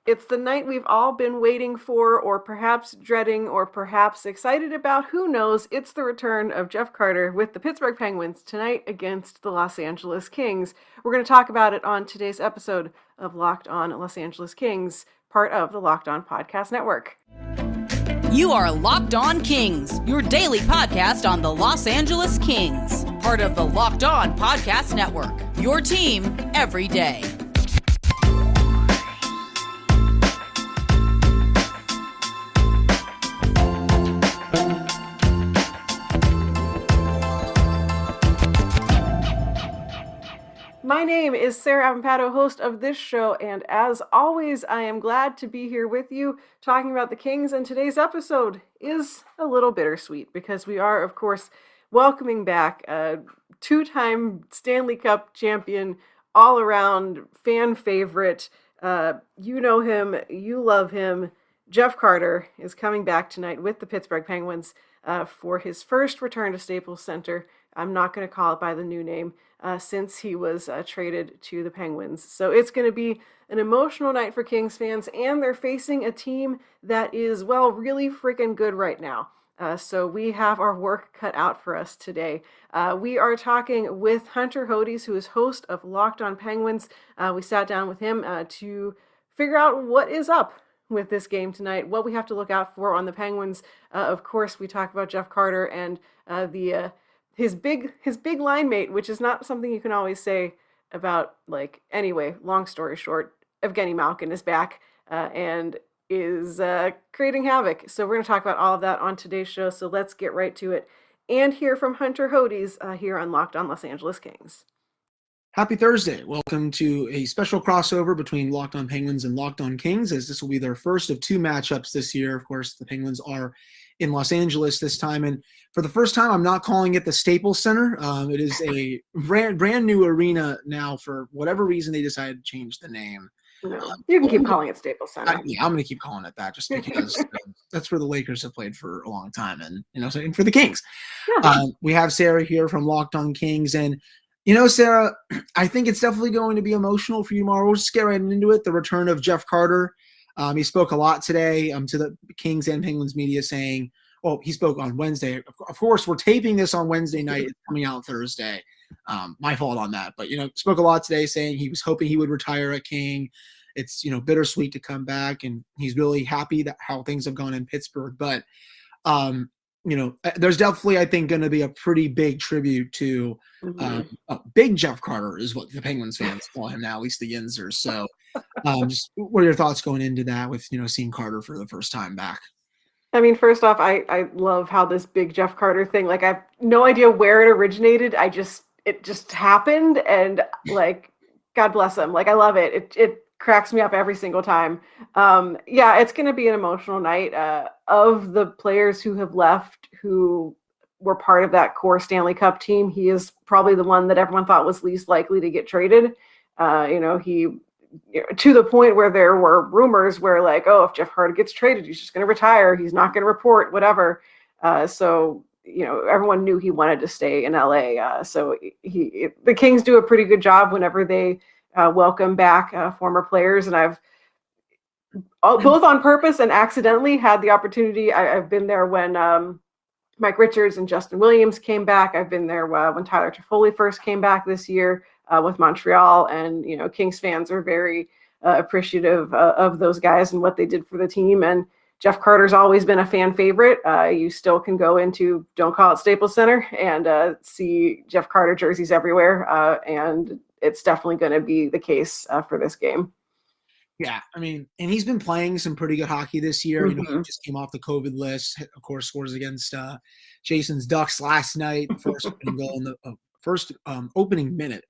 It's the night we've all been waiting for, or perhaps dreading, or perhaps excited about. Who knows? It's the return of Jeff Carter with the Pittsburgh Penguins tonight against the Los Angeles Kings. We're going to talk about it on today's episode of Locked On Los Angeles Kings, part of the Locked On Podcast Network. You are Locked On Kings, your daily podcast on the Los Angeles Kings, part of the Locked On Podcast Network, your team every day. My name is Sarah Avampato, host of this show, and as always, I am glad to be here with you talking about the Kings, and today's episode is a little bittersweet because we are, of course, welcoming back a two-time Stanley Cup champion, all-around fan favorite. You know him, you love him. Jeff Carter is coming back tonight with the Pittsburgh Penguins for his first return to Staples Center. I'm not going to call it by the new name since he was traded to the Penguins. So it's going to be an emotional night for Kings fans, and they're facing a team that is, well, really freaking good right now. So we have our work cut out for us today. We are talking with Hunter Hodies, who is host of Locked On Penguins. We sat down with him to figure out what is up with this game tonight, what we have to look out for on the Penguins. Of course, we talk about Jeff Carter and his big line mate, which is not something you can always say about, like, anyway, long story short, Evgeni Malkin is back and is creating havoc. So we're going to talk about all of that on today's show. So let's get right to it and hear from Hunter Hodies here on Locked On Los Angeles Kings. Happy Thursday. Welcome to a special crossover between Locked On Penguins and Locked On Kings, as this will be their first of two matchups this year. Of course, the Penguins are in Los Angeles this time, and for the first time, I'm not calling it the Staples Center. It is a brand new arena now. For whatever reason, they decided to change the name. You can keep calling it Staples Center. I'm going to keep calling it that just because that's where the Lakers have played for a long time, and and for the Kings. Yeah. We have Sarah here from Locked On Kings, and Sarah, I think it's definitely going to be emotional for you tomorrow. We'll just get right into it. The return of Jeff Carter. He spoke a lot today to the Kings and Penguins media saying, well, he spoke on Wednesday. Of course, we're taping this on Wednesday night. It's coming out Thursday. My fault on that. But, spoke a lot today saying he was hoping he would retire a King. It's, bittersweet to come back, and he's really happy that how things have gone in Pittsburgh. But, there's definitely, I think, going to be a pretty big tribute to Big Jeff Carter is what the Penguins fans call him now, at least the Yinzers. So just what are your thoughts going into that with, seeing Carter for the first time back? I mean, first off, I love how this Big Jeff Carter thing, like, I have no idea where it originated. It just happened, and, like, God bless him. Like, I love it. It cracks me up every single time. Yeah, it's going to be an emotional night. Of the players who have left, who were part of that core Stanley Cup team, he is probably the one that everyone thought was least likely to get traded. He to the point where there were rumors where, like, oh, if Jeff Carter gets traded, he's just going to retire. He's not going to report, whatever. So everyone knew he wanted to stay in LA. So the Kings do a pretty good job whenever they welcome back former players, and I've both on purpose and accidentally had the opportunity. I've been there when Mike Richards and Justin Williams came back. I've been there when Tyler Toffoli first came back this year with Montreal, and Kings fans are very appreciative of those guys and what they did for the team. And Jeff Carter's always been a fan favorite. You still can go into, don't call it Staples Center, and see Jeff Carter jerseys everywhere. And it's definitely going to be the case for this game. Yeah, I mean, and he's been playing some pretty good hockey this year. He just came off the COVID list. Of course, scores against Jason's Ducks last night. First opening goal in the first opening minute,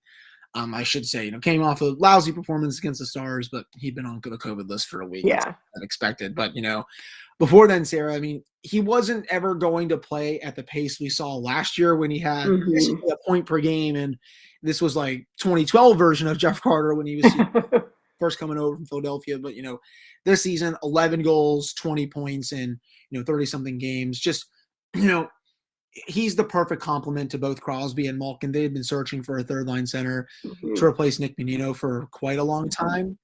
I should say. Came off a lousy performance against the Stars, but he'd been on the COVID list for a week. Yeah, unexpected. But before then, Sarah, I mean, he wasn't ever going to play at the pace we saw last year when he had basically a point per game, and this was like 2012 version of Jeff Carter when he was first coming over from Philadelphia. But, this season, 11 goals, 20 points in, 30-something games. Just, he's the perfect complement to both Crosby and Malkin. They've been searching for a third-line center to replace Nick Bonino for quite a long time.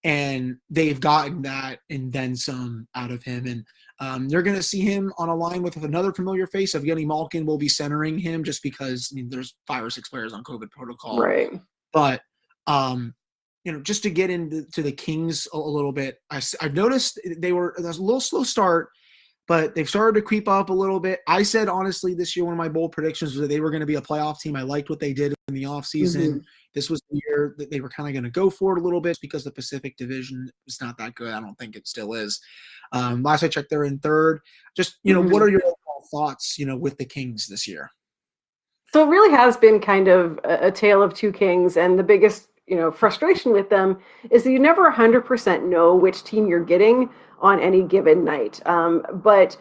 and they've gotten that and then some out of him. And you're going to see him on a line with another familiar face. Evgeni Malkin will be centering him just because, I mean, there's 5 or 6 players on COVID protocol. Right. But, just to get into the Kings a little bit, I've noticed there was a little slow start, but they've started to creep up a little bit. I said, honestly, this year, one of my bold predictions was that they were going to be a playoff team. I liked what they did in the offseason. Mm-hmm. This was the year that they were kind of going to go for it a little bit because the Pacific Division is not that good. I don't think it still is. Last I checked, they're in third. Just, what are your overall thoughts, with the Kings this year? So it really has been kind of a tale of two kings, and the biggest, frustration with them is that you never 100% know which team you're getting on any given night. But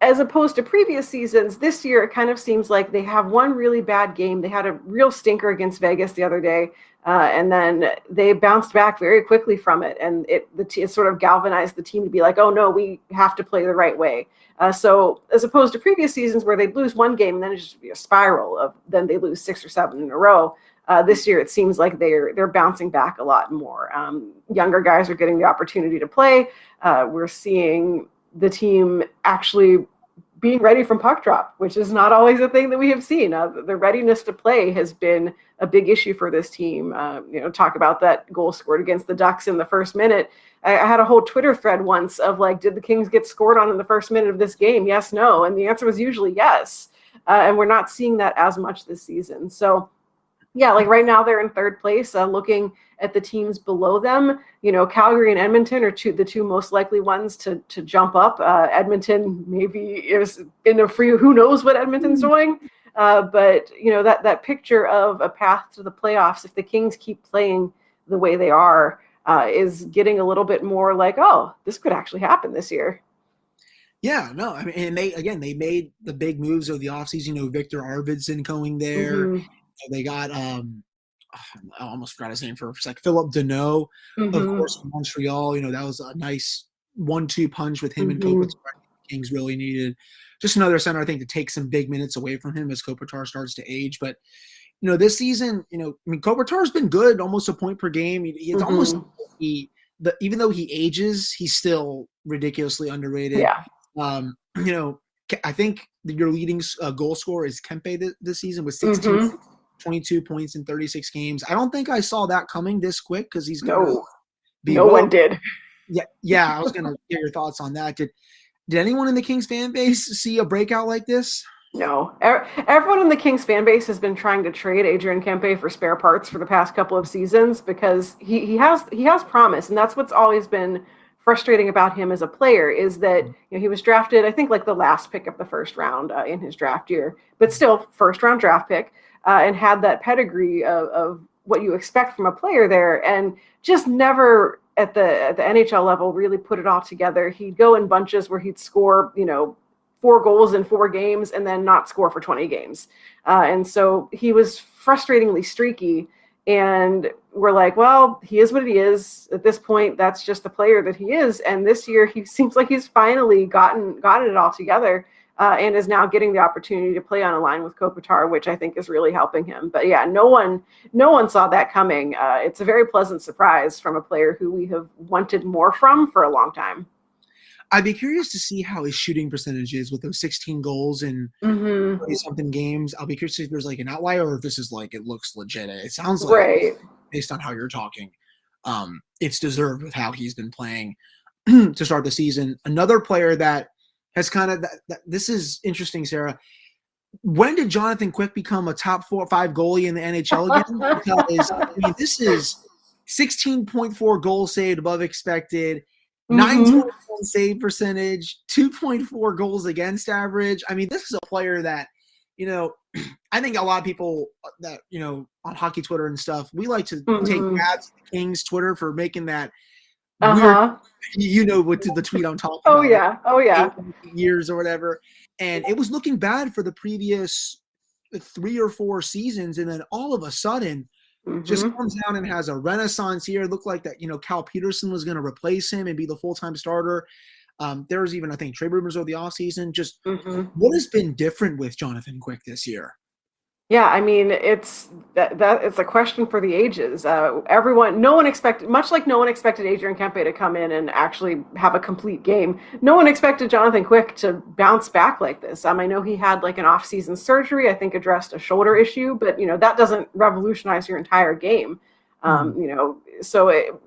as opposed to previous seasons, this year it kind of seems like they have one really bad game. They had a real stinker against Vegas the other day, and then they bounced back very quickly from it. And it sort of galvanized the team to be like, oh no, we have to play the right way. So as opposed to previous seasons where they'd lose one game and then it'd just be a spiral of then they lose 6 or 7 in a row. This year, it seems like they're bouncing back a lot more. Younger guys are getting the opportunity to play. We're seeing the team actually being ready from puck drop, which is not always a thing that we have seen. The readiness to play has been a big issue for this team. Talk about that goal scored against the Ducks in the first minute. I had a whole Twitter thread once of like, did the Kings get scored on in the first minute of this game? Yes, no. And the answer was usually yes. And we're not seeing that as much this season. So, yeah, like right now they're in third place. Looking at the teams below them, Calgary and Edmonton are the two most likely ones to jump up. Edmonton maybe is in a free, who knows what Edmonton's doing. But that picture of a path to the playoffs, if the Kings keep playing the way they are, is getting a little bit more like, oh, this could actually happen this year. Yeah, no, I mean, and they made the big moves of the offseason. Victor Arvidsson going there. Mm-hmm. They got I almost forgot his name for a second. Philip Deneau, of course, in Montreal. That was a nice 1-2 punch with him and Kopitar. Kings really needed just another center, I think, to take some big minutes away from him as Kopitar starts to age. But this season, Kopitar's been good, almost a point per game. It's almost even though he ages, he's still ridiculously underrated. Yeah. I think your leading goal scorer is Kempe this season with 16. 22 points in 36 games. I don't think I saw that coming this quick because he's going to be. No one did. Yeah. I was going to get your thoughts on that. Did anyone in the Kings fan base see a breakout like this? No. Everyone in the Kings fan base has been trying to trade Adrian Kempe for spare parts for the past couple of seasons because he has promise, and that's what's always been frustrating about him as a player is that he was drafted, I think, like the last pick of the first round in his draft year, but still first round draft pick. And had that pedigree of what you expect from a player there, and just never at the NHL level really put it all together. He'd go in bunches where he'd score, 4 goals in 4 games and then not score for 20 games. And so he was frustratingly streaky. And we're like, well, he is what he is. At this point, that's just the player that he is. And this year, he seems like he's finally gotten it all together. And is now getting the opportunity to play on a line with Kopitar, which I think is really helping him. But yeah, no one saw that coming. It's a very pleasant surprise from a player who we have wanted more from for a long time. I'd be curious to see how his shooting percentage is with those 16 goals in 20-something games. I'll be curious if there's like an outlier or if this is like it looks legit. It sounds like, right, based on how you're talking, it's deserved with how he's been playing to start the season. Another player that has kind of this is interesting, Sarah. When did Jonathan Quick become a top 4 or 5 goalie in the NHL again? Because this is 16.4 goals saved above expected, 9.1 save percentage, 2.4 goals against average. I mean, this is a player that, I think a lot of people that, on hockey Twitter and stuff, we like to take bats at the Kings Twitter for making that weird, what the tweet I'm talking about. Oh yeah. 8 years or whatever. And it was looking bad for the previous 3 or 4 seasons. And then all of a sudden just comes down and has a renaissance here. It looked like that, Cal Peterson was going to replace him and be the full-time starter. There was even, I think, trade rumors over the offseason. Just what has been different with Jonathan Quick this year? Yeah, I mean, it's it's a question for the ages. No one expected, much like no one expected Adrian Kempe to come in and actually have a complete game. No one expected Jonathan Quick to bounce back like this. I know he had like an off-season surgery, I think addressed a shoulder issue, but that doesn't revolutionize your entire game. So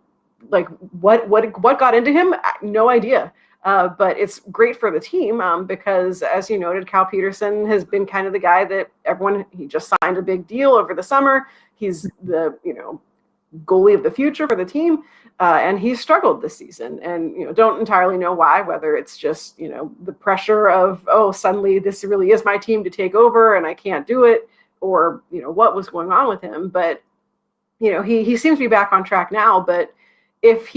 like what got into him? No idea. But it's great for the team because, as you noted, Cal Peterson has been kind of the guy that he just signed a big deal over the summer. He's the goalie of the future for the team, and he's struggled this season. And don't entirely know why. Whether it's just the pressure of, oh, suddenly this really is my team to take over and I can't do it, or what was going on with him. But he seems to be back on track now. But if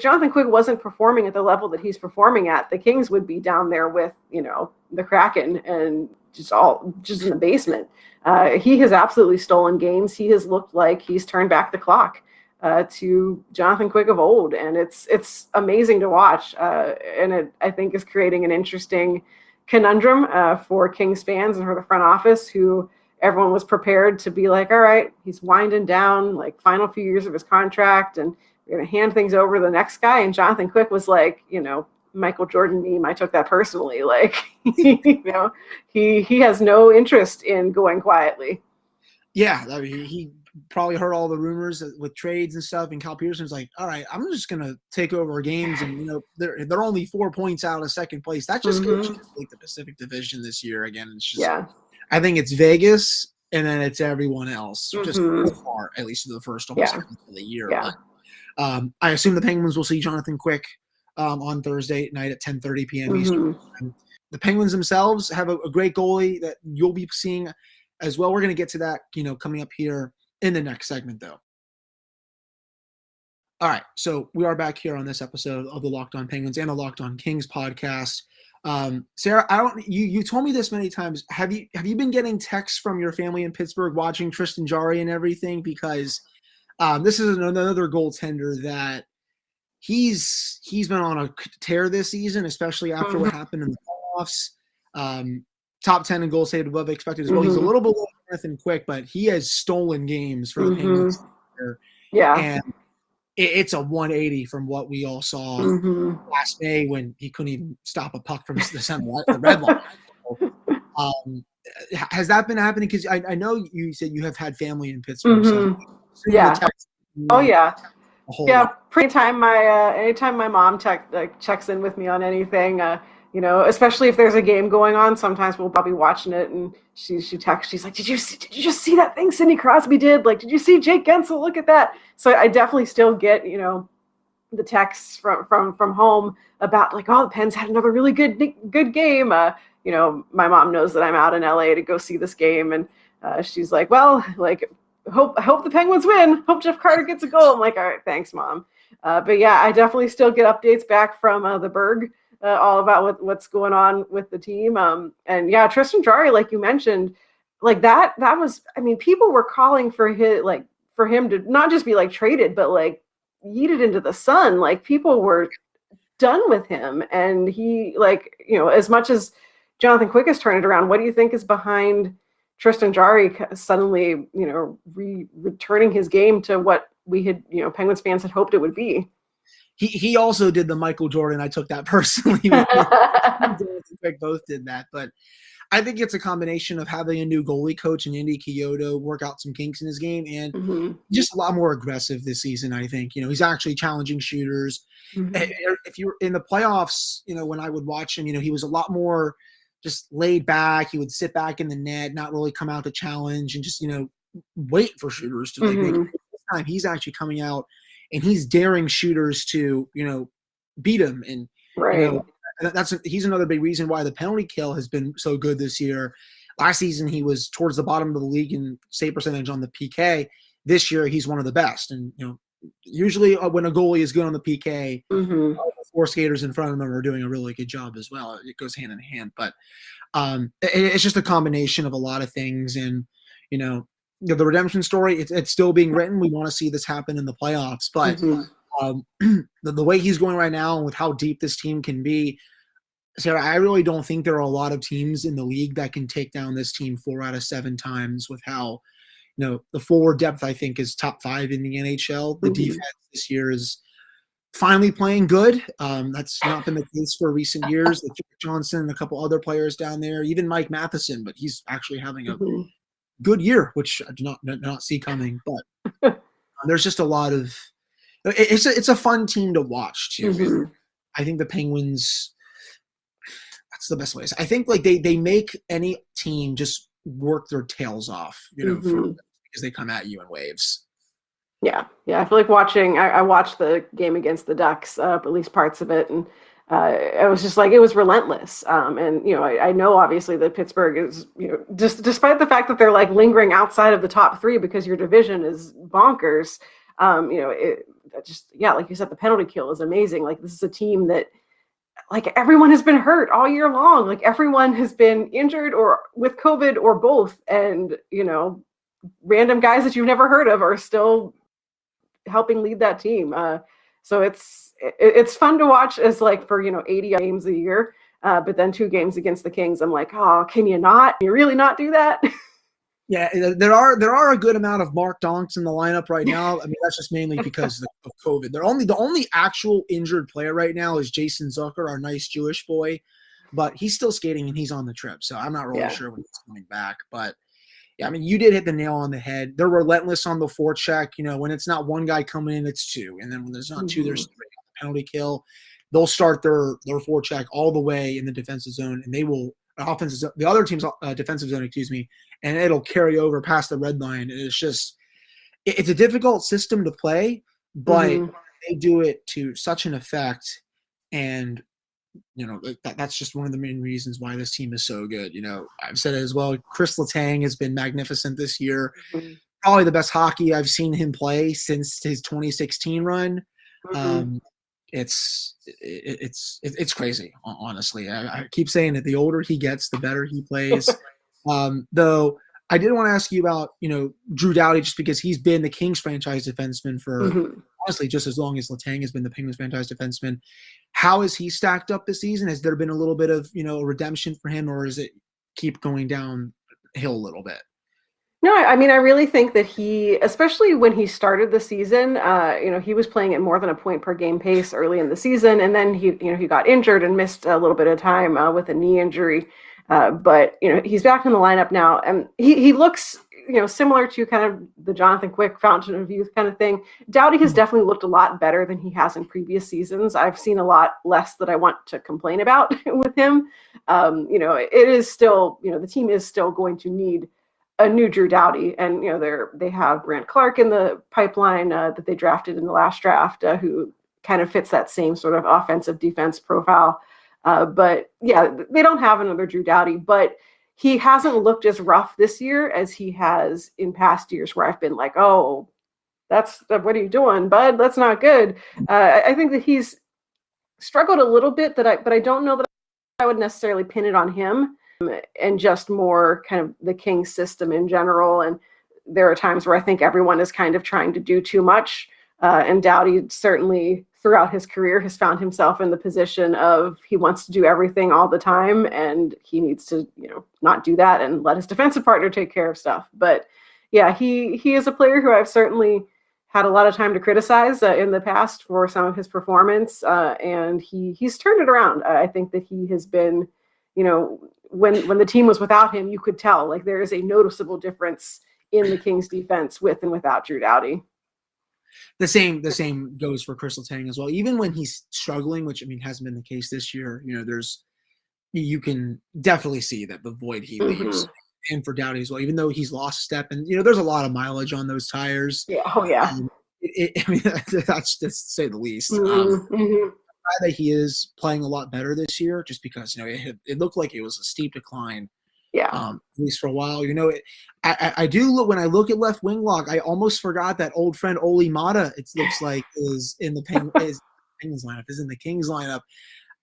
Jonathan Quick wasn't performing at the level that he's performing at, the Kings would be down there with the Kraken and just in the basement. He has absolutely stolen games. He has looked like he's turned back the clock to Jonathan Quick of old, and it's amazing to watch. And it, I think, is creating an interesting conundrum for Kings fans and for the front office, who everyone was prepared to be like, all right, he's winding down, like final few years of his contract, and we're going to hand things over to the next guy. And Jonathan Quick was like, Michael Jordan meme, I took that personally. Like, he has no interest in going quietly. Yeah, I mean, he probably heard all the rumors with trades and stuff, and Cal Peterson's like, all right, I'm just going to take over games, and, they're only 4 points out of second place. That just goes to like the Pacific Division this year again. It's just, I think it's Vegas, and then it's everyone else, just so far, at least for the first almost half of the year. Yeah. But, I assume the Penguins will see Jonathan Quick on Thursday night at 10:30 p.m. Eastern. The Penguins themselves have a great goalie that you'll be seeing as well. We're going to get to that, coming up here in the next segment, though. All right, so we are back here on this episode of the Locked On Penguins and the Locked On Kings podcast. Sarah, you told me this many times. Have you been getting texts from your family in Pittsburgh watching Tristan Jarry and everything? Because this is another goaltender that he's been on a tear this season, especially after what happened in the playoffs. Top 10 in goals saved above expected as well. He's a little below Jonathan Quick, but he has stolen games for the Penguins. Yeah. And it's a 180 from what we all saw last May when he couldn't even stop a puck from the red line. Has that been happening? Because I know you said you have had family in Pittsburgh. So yeah. Oh, yeah. Yeah. Anytime my mom checks in with me on anything, especially if there's a game going on, sometimes we'll be watching it, and she texts. She's like, "Did you just see that thing Sidney Crosby did? Like, did you see Jake Gensel? Look at that!" So I definitely still get the texts from home about like, "Oh, the Pens had another really good game." My mom knows that I'm out in LA to go see this game, and she's like, "Well, like, I hope the Penguins win. Hope Jeff Carter gets a goal." I'm like, "All right, thanks, Mom." But yeah, I definitely still get updates back from the Berg, all about what's going on with the team. And yeah, Tristan Jarry, like you mentioned, like that was, I mean, people were calling for him to not just be like traded, but like yeeted into the sun. Like people were done with him. And he, like, as much as Jonathan Quick has turned it around, what do you think is behind Tristan Jarry suddenly, returning his game to what we had, Penguins fans had hoped it would be? He also did the Michael Jordan. I took that personally. Both did that, but I think it's a combination of having a new goalie coach and Andy Kyoto work out some kinks in his game, and just a lot more aggressive this season. I think he's actually challenging shooters. If you're in the playoffs, when I would watch him, he was a lot more just laid back. He would sit back in the net, not really come out to challenge, and just wait for shooters to make it. This time he's actually coming out and he's daring shooters to beat him, and he's another big reason why the penalty kill has been so good this year. Last season he was towards the bottom of the league in save percentage on the PK. This year he's one of the best, and usually when a goalie is good on the PK, the four skaters in front of them are doing a really good job as well. It goes hand in hand, but it's just a combination of a lot of things, and the redemption story, it's still being written. We want to see this happen in the playoffs, but the way he's going right now and with how deep this team can be, Sarah, I really don't think there are a lot of teams in the league that can take down this team 4 out of 7 times with how, the forward depth, I think, is top 5 in the NHL. The defense this year is finally playing good. That's not been the case for recent years. With Jack Johnson and a couple other players down there, even Mike Matheson, but he's actually having a good year, which I do not see coming. But there's just a lot of it's a fun team to watch too. I think the Penguins. That's the best way. I think like they make any team just work their tails off, because they come at you in waves. Yeah. I feel like I watched the game against the Ducks, at least parts of it, and it was just like it was relentless. And I know obviously that Pittsburgh is, just despite the fact that they're like lingering outside of the top 3 because your division is bonkers. It just like you said, the penalty kill is amazing. Like this is a team that. Like everyone has been hurt all year long. Like everyone has been injured or with COVID or both. And, random guys that you've never heard of are still helping lead that team. So it's fun to watch as like for, 80 games a year. But then 2 games against the Kings, I'm like, oh, can you really not do that? Yeah, there are a good amount of Mark Donks in the lineup right now. I mean, that's just mainly because of COVID. The only actual injured player right now is Jason Zucker, our nice Jewish boy, but he's still skating and he's on the trip, so I'm not really sure when he's coming back. But yeah, I mean, you did hit the nail on the head. They're relentless on the forecheck. When it's not one guy coming in, it's 2, and then when there's not 2, there's 3 on the penalty kill. They'll start their forecheck all the way in the defensive zone, and they will. The other team's defensive zone, and it'll carry over past the red line. And it's a difficult system to play, but they do it to such an effect. And, that's just one of the main reasons why this team is so good. I've said it as well. Chris Letang has been magnificent this year. Probably the best hockey I've seen him play since his 2016 run. It's crazy, honestly. I keep saying that the older he gets, the better he plays. Though I did want to ask you about, Drew Doughty, just because he's been the Kings franchise defenseman for honestly just as long as Letang has been the Penguins franchise defenseman. How has he stacked up this season? Has there been a little bit of, redemption for him, or is it keep going downhill a little bit? No, I mean, I really think that he, especially when he started the season, he was playing at more than a point per game pace early in the season, and then he got injured and missed a little bit of time with a knee injury. But he's back in the lineup now, and he looks, similar to kind of the Jonathan Quick fountain of youth kind of thing. Doughty has definitely looked a lot better than he has in previous seasons. I've seen a lot less that I want to complain about with him. It is still, the team is still going to need a new Drew Doughty, and they have Grant Clark in the pipeline that they drafted in the last draft, who kind of fits that same sort of offensive defense profile. But yeah, they don't have another Drew Doughty, but he hasn't looked as rough this year as he has in past years, where I've been like, oh, what are you doing, bud? That's not good. I think that he's struggled a little bit, but I don't know that I would necessarily pin it on him. And just more kind of the Kings system in general. And there are times where I think everyone is kind of trying to do too much. And Doughty certainly throughout his career has found himself in the position of he wants to do everything all the time, and he needs to, not do that and let his defensive partner take care of stuff. But yeah, he is a player who I've certainly had a lot of time to criticize in the past for some of his performance. And he's turned it around. I think that he has been, when the team was without him, you could tell like there is a noticeable difference in the Kings defense with and without Drew Doughty. The same goes for Chris Letang as well. Even when he's struggling, which hasn't been the case this year, you can definitely see that the void he leaves, and for Doughty as well. Even though he's lost step, and there's a lot of mileage on those tires. Yeah, oh yeah. That's to say the least. That he is playing a lot better this year, just because it looked like it was a steep decline. Yeah. At least for a while. I do look when I look at left wing lock, I almost forgot that old friend Oli Mata, it looks like is in the Penguins lineup, is in the Kings lineup.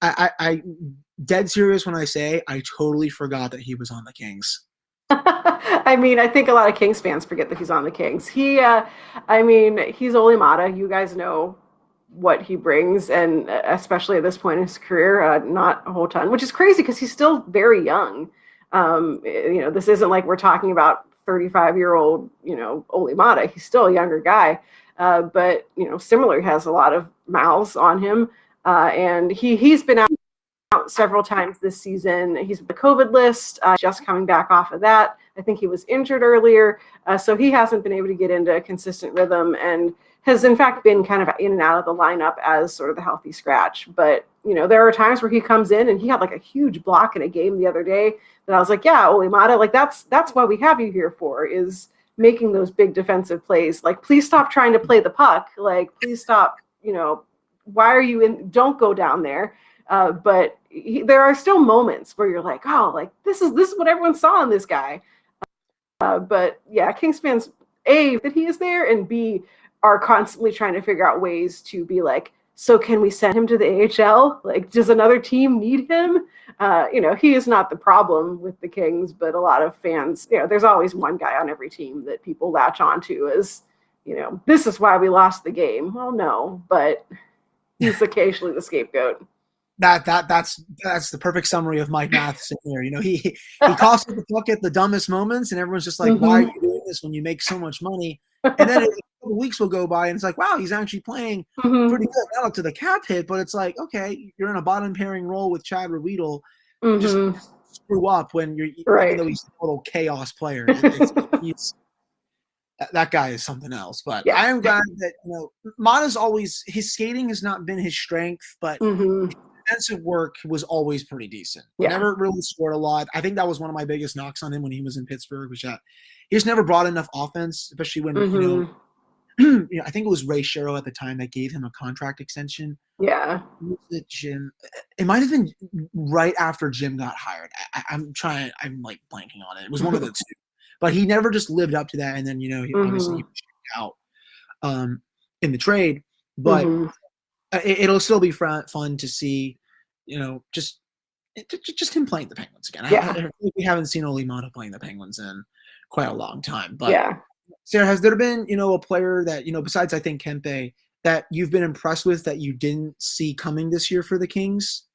I dead serious when I say I totally forgot that he was on the Kings. I think a lot of Kings fans forget that he's on the Kings. He's Oli Mata. You guys know what he brings, and especially at this point in his career, not a whole ton, which is crazy because he's still very young. This isn't like we're talking about 35-year-old, Ole Mata. He's still a younger guy, but similarly has a lot of miles on him, and he's been out several times this season. He's the COVID list, just coming back off of that. I think he was injured earlier, so he hasn't been able to get into a consistent rhythm, and has in fact been kind of in and out of the lineup as sort of the healthy scratch. But there are times where he comes in, and he had like a huge block in a game the other day that I was like, yeah, Ole Mata, like that's why we have you here for, is making those big defensive plays. Like, please stop trying to play the puck. Like, please stop. Why are you in? Don't go down there. But there are still moments where you're like, oh, like this is what everyone saw in this guy. But yeah, Kings fans, A, that he is there, and B, are constantly trying to figure out ways to be like, so can we send him to the AHL? Like, does another team need him? He is not the problem with the Kings, but a lot of fans, there's always one guy on every team that people latch onto as, this is why we lost the game. Well, no, but he's occasionally the scapegoat. That's the perfect summary of Mike Matheson here. He costs the puck at the dumbest moments, and everyone's just like, why are you doing this when you make so much money? And then a couple weeks will go by, and it's like, wow, he's actually playing pretty good. Not up to the cap hit, but it's like, okay, you're in a bottom pairing role with Chad Ruedel. Just screw up when you're, even though he's a total chaos player. That guy is something else. But I am glad that Mata's always, his skating has not been his strength, but defensive work was always pretty decent. Never really scored a lot. I think that was one of my biggest knocks on him when he was in Pittsburgh, which he just never brought enough offense, especially when I think it was Ray Sherrill at the time that gave him a contract extension. Yeah. Jim. It might have been right after Jim got hired. I'm like blanking on it. It was one of the two. But he never just lived up to that, and then he obviously he was out in the trade. But it'll still be fun to see, just him playing the Penguins again. I we haven't seen Ole Mata playing the Penguins in quite a long time. But Sarah, has there been a player that besides I think Kempe that you've been impressed with that you didn't see coming this year for the Kings?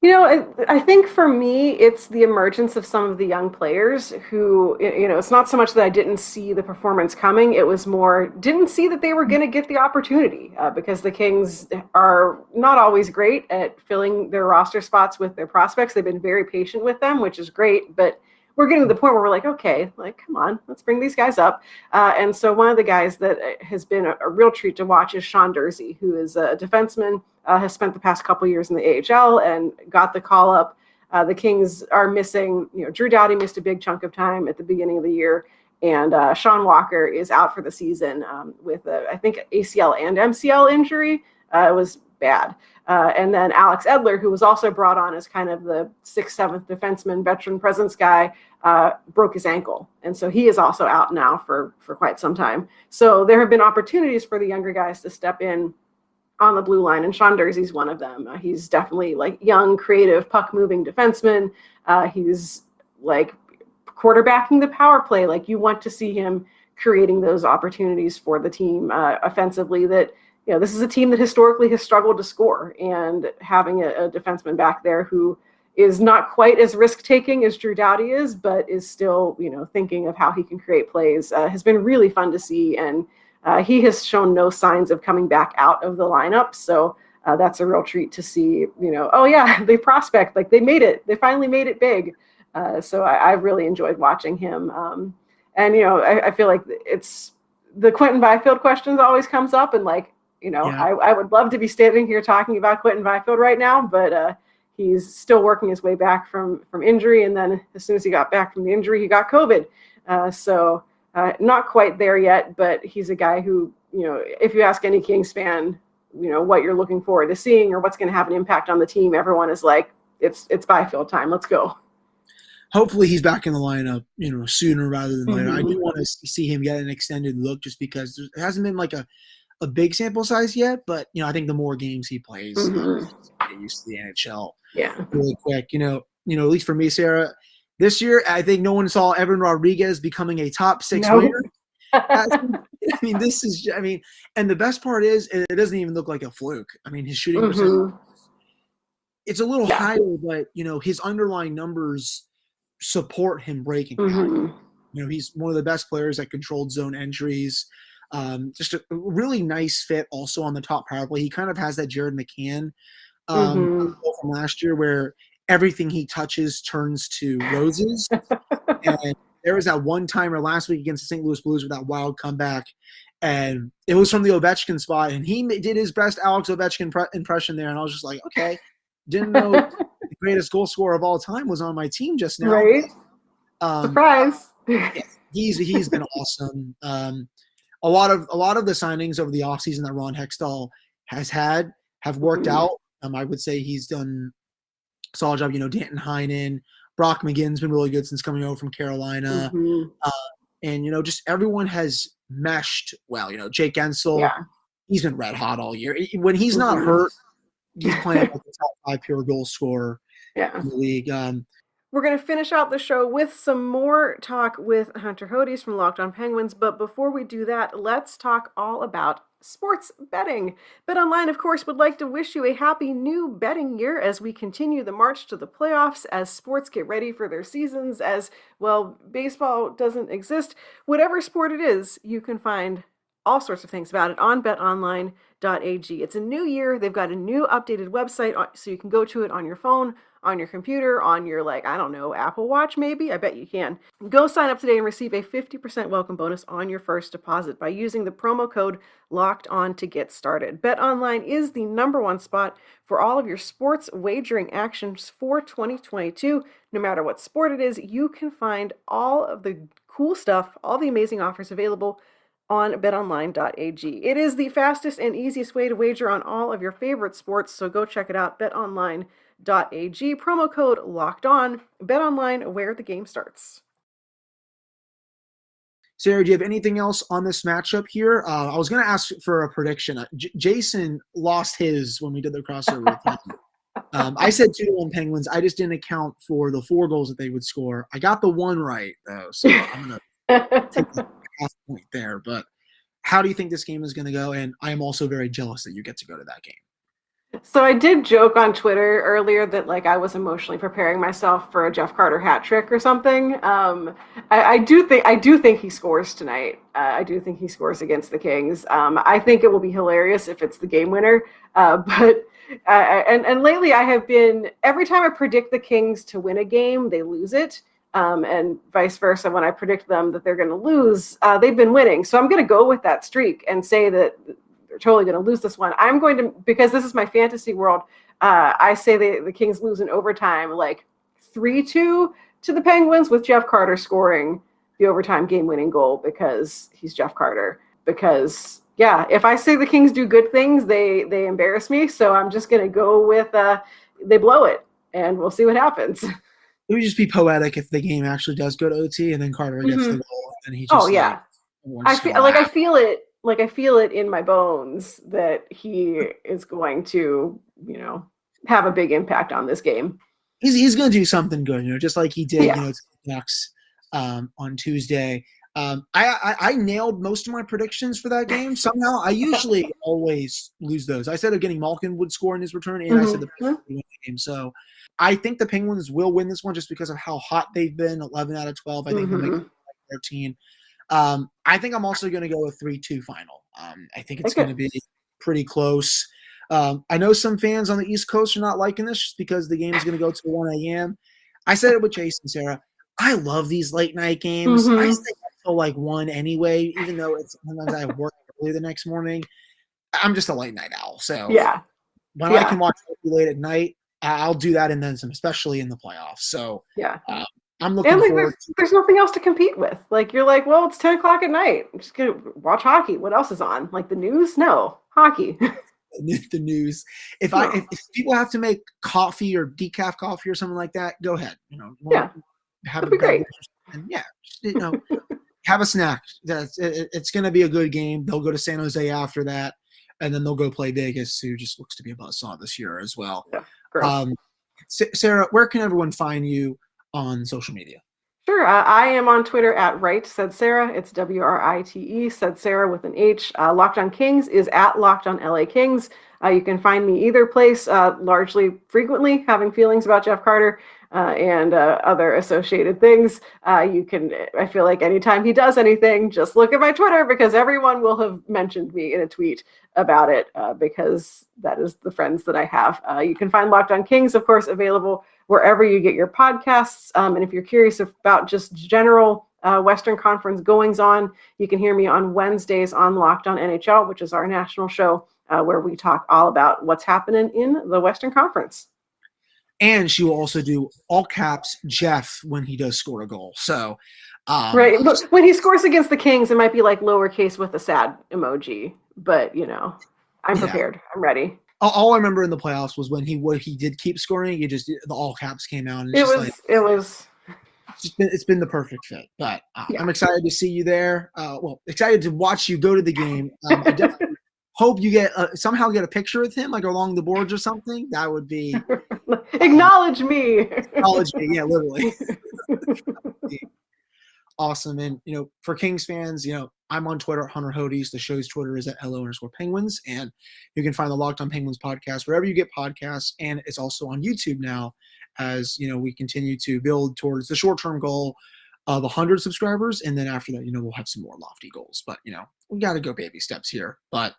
I think for me, it's the emergence of some of the young players who, it's not so much that I didn't see the performance coming. It was more, didn't see that they were going to get the opportunity because the Kings are not always great at filling their roster spots with their prospects. They've been very patient with them, which is great. But we're getting to the point where we're like, okay, like, come on, let's bring these guys up. And so one of the guys that has been a real treat to watch is Sean Durzi, who is a defenseman, has spent the past couple years in the AHL and got the call up. The Kings are missing, Drew Doughty missed a big chunk of time at the beginning of the year. And Sean Walker is out for the season with, I think, ACL and MCL injury. It was bad. And then Alex Edler, who was also brought on as kind of the 6th, 7th defenseman, veteran presence guy, broke his ankle. And so he is also out now for quite some time. So there have been opportunities for the younger guys to step in on the blue line, and Sean Durzi's one of them. He's definitely like young, creative, puck-moving defenseman. He's like quarterbacking the power play. Like, you want to see him creating those opportunities for the team offensively that, this is a team that historically has struggled to score, and having a defenseman back there who is not quite as risk-taking as Drew Doughty is, but is still, thinking of how he can create plays has been really fun to see. And he has shown no signs of coming back out of the lineup. So that's a real treat to see, oh yeah, they prospect, like they made it. They finally made it big. So I really enjoyed watching him. And, I feel like it's the Quinton Byfield questions always comes up, and like, I would love to be standing here talking about Quinton Byfield right now, but he's still working his way back from injury. And then as soon as he got back from the injury, he got COVID. So not quite there yet, but he's a guy who, if you ask any Kings fan, what you're looking forward to seeing or what's going to have an impact on the team, everyone is like, it's Byfield time. Let's go. Hopefully he's back in the lineup, sooner rather than later. I do want to see him get an extended look just because there hasn't been like a big sample size yet, but I think the more games he plays, he's get used to the NHL really quick. At least for me, Sarah, this year I think no one saw Evan Rodriguez becoming a top 6 winger. I mean, and the best part is it doesn't even look like a fluke. I mean, his shooting percentage, it's a little higher, but his underlying numbers support him breaking that. He's one of the best players at controlled zone entries. Just a really nice fit also on the top power play. He kind of has that Jared McCann from last year where everything he touches turns to roses. And there was that one-timer last week against the St. Louis Blues with that wild comeback, and it was from the Ovechkin spot, and he did his best Alex Ovechkin impression there, and I was just like, okay, didn't know the greatest goal scorer of all time was on my team just now. Right? Surprise! Yeah, he's been awesome. A lot of the signings over the offseason that Ron Hextall have worked out. I would say he's done a solid job. Danton Heinen, Brock McGinn's been really good since coming over from Carolina. And, just everyone has meshed well. Jake Gensel, he's been red hot all year. When he's not hurt, he's playing like the top 5 pure goal scorer in the league. We're going to finish out the show with some more talk with Hunter Hodies from Locked On Penguins. But before we do that, let's talk all about sports betting. BetOnline, of course, would like to wish you a happy new betting year as we continue the march to the playoffs, as sports get ready for their seasons, as, well, baseball doesn't exist. Whatever sport it is, you can find all sorts of things about it on betonline.ag. It's a new year. They've got a new updated website, so you can go to it on your phone, on your computer, on your, Apple Watch maybe. I bet you can. Go sign up today and receive a 50% welcome bonus on your first deposit by using the promo code LOCKEDON to get started. BetOnline is the #1 spot for all of your sports wagering actions for 2022. No matter what sport it is, you can find all of the cool stuff, all the amazing offers available on betonline.ag. It is the fastest and easiest way to wager on all of your favorite sports, so go check it out, betonline.ag. Promo code Locked On. BetOnline, where the game starts. Sarah, do you have anything else on this matchup here? I was going to ask for a prediction. Jason lost his when we did the crossover with him. I said 2-1 Penguins. I just didn't account for the 4 goals that they would score. I got the 1 right, though, so I'm going to take the half point there. But how do you think this game is going to go? And I am also very jealous that you get to go to that game. So I did joke on Twitter earlier that I was emotionally preparing myself for a Jeff Carter hat trick or something. I do think he scores tonight. I do think he scores against the Kings. I think it will be hilarious if it's the game winner. But lately I have been, every time I predict the Kings to win a game, they lose it. And vice versa. When I predict them that they're going to lose, they've been winning. So I'm going to go with that streak and say that they're totally going to lose this one. I'm going to, because this is my fantasy world, I say the Kings lose in overtime, 3-2 to the Penguins, with Jeff Carter scoring the overtime game-winning goal because he's Jeff Carter. Because, if I say the Kings do good things, they embarrass me. So I'm just going to go with they blow it, and we'll see what happens. It would just be poetic if the game actually does go to OT and then Carter gets the goal and he just I feel it. I feel it in my bones that he is going to, have a big impact on this game. He's going to do something good, just like he did, to the Ducks on Tuesday. I nailed most of my predictions for that game. Somehow, I usually always lose those. I said Evgeni Malkin would score in his return, and I said the Penguins would win the game. So I think the Penguins will win this one just because of how hot they've been. 11 out of 12. I think they'll make it 13. I think I'm also going to go with 3-2 final. I think it's going to be pretty close. I know some fans on the East Coast are not liking this just because the game is going to go to 1 a.m. I said it with Jason, Sarah. I love these late night games. I stay until 1 anyway, even though sometimes I have work early the next morning. I'm just a late night owl. So when I can watch late at night, I'll do that and then some, especially in the playoffs. So I'm looking forward to. There's nothing else to compete with. You're well, it's 10 o'clock at night. I'm just going to watch hockey. What else is on? The news? No, hockey. The news. If people have to make coffee or decaf coffee or something like that, go ahead. Have That'd be great. And have a snack. It's going to be a good game. They'll go to San Jose after that, and then they'll go play Vegas, who just looks to be a buzzsaw this year as well. Yeah, Sarah, where can everyone find you on social media? Sure. I am on Twitter at Right Said Sarah. It's WRITE said Sarah with an H. Locked on Kings is at Locked on LA Kings. You can find me either place, largely frequently having feelings about Jeff Carter and other associated things. I feel like anytime he does anything, just look at my Twitter because everyone will have mentioned me in a tweet about it because that is the friends that I have. You can find Locked on Kings, of course, available wherever you get your podcasts. And if you're curious about just general Western Conference goings on, you can hear me on Wednesdays on Locked on NHL, which is our national show where we talk all about what's happening in the Western Conference. And she will also do all caps Jeff when he does score a goal. So, right. But when he scores against the Kings, it might be like lowercase with a sad emoji. But, I'm prepared. I'm ready. All I remember in the playoffs was when he did keep scoring. The all caps came out. And it's been the perfect fit. But I'm excited to see you there. Excited to watch you go to the game. I definitely hope you somehow get a picture with him, like along the boards or something. That would be acknowledge me. Acknowledge me, yeah, literally. Awesome. And for Kings fans, I'm on Twitter, Hunter Hodies. The show's Twitter is at @LO_Penguins. And you can find the Locked on Penguins podcast wherever you get podcasts. And it's also on YouTube now as we continue to build towards the short-term goal of 100 subscribers. And then after that, we'll have some more lofty goals. But we got to go baby steps here. But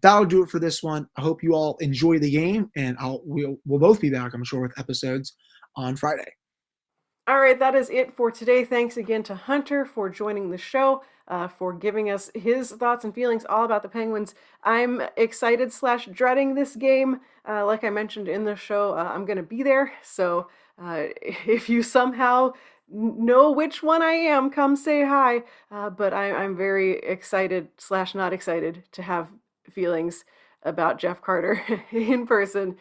that'll do it for this one. I hope you all enjoy the game, and we'll both be back, I'm sure, with episodes on Friday. All right, that is it for today. Thanks again to Hunter for joining the show, for giving us his thoughts and feelings all about the Penguins. I'm excited / dreading this game. Like I mentioned in the show, I'm going to be there. So if you somehow know which one I am, come say hi. But I'm very excited / not excited to have feelings about Jeff Carter in person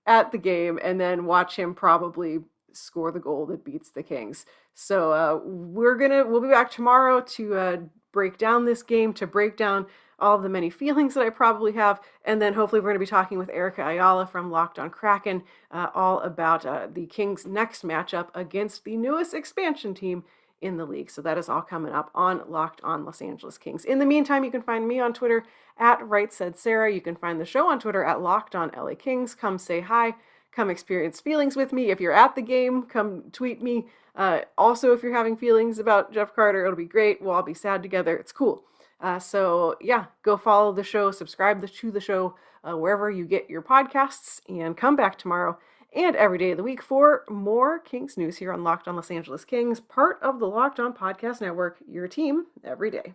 at the game and then watch him probably score the goal that beats the Kings. So we'll be back tomorrow to break down this game, to break down all of the many feelings that I probably have, and then hopefully we're going to be talking with Erica Ayala from Locked on Kraken all about the Kings' next matchup against the newest expansion team in the league. So that is all coming up on Locked on Los Angeles Kings. In the meantime, you can find me on Twitter at Right Said Sarah. You can find the show on Twitter at Locked on LA Kings. Come say hi. Come experience feelings with me. If you're at the game, come tweet me. Also, if you're having feelings about Jeff Carter, it'll be great. We'll all be sad together. It's cool. So go follow the show, subscribe to the show wherever you get your podcasts, and come back tomorrow and every day of the week for more Kings news here on Locked on Los Angeles Kings, part of the Locked on Podcast Network, your team every day.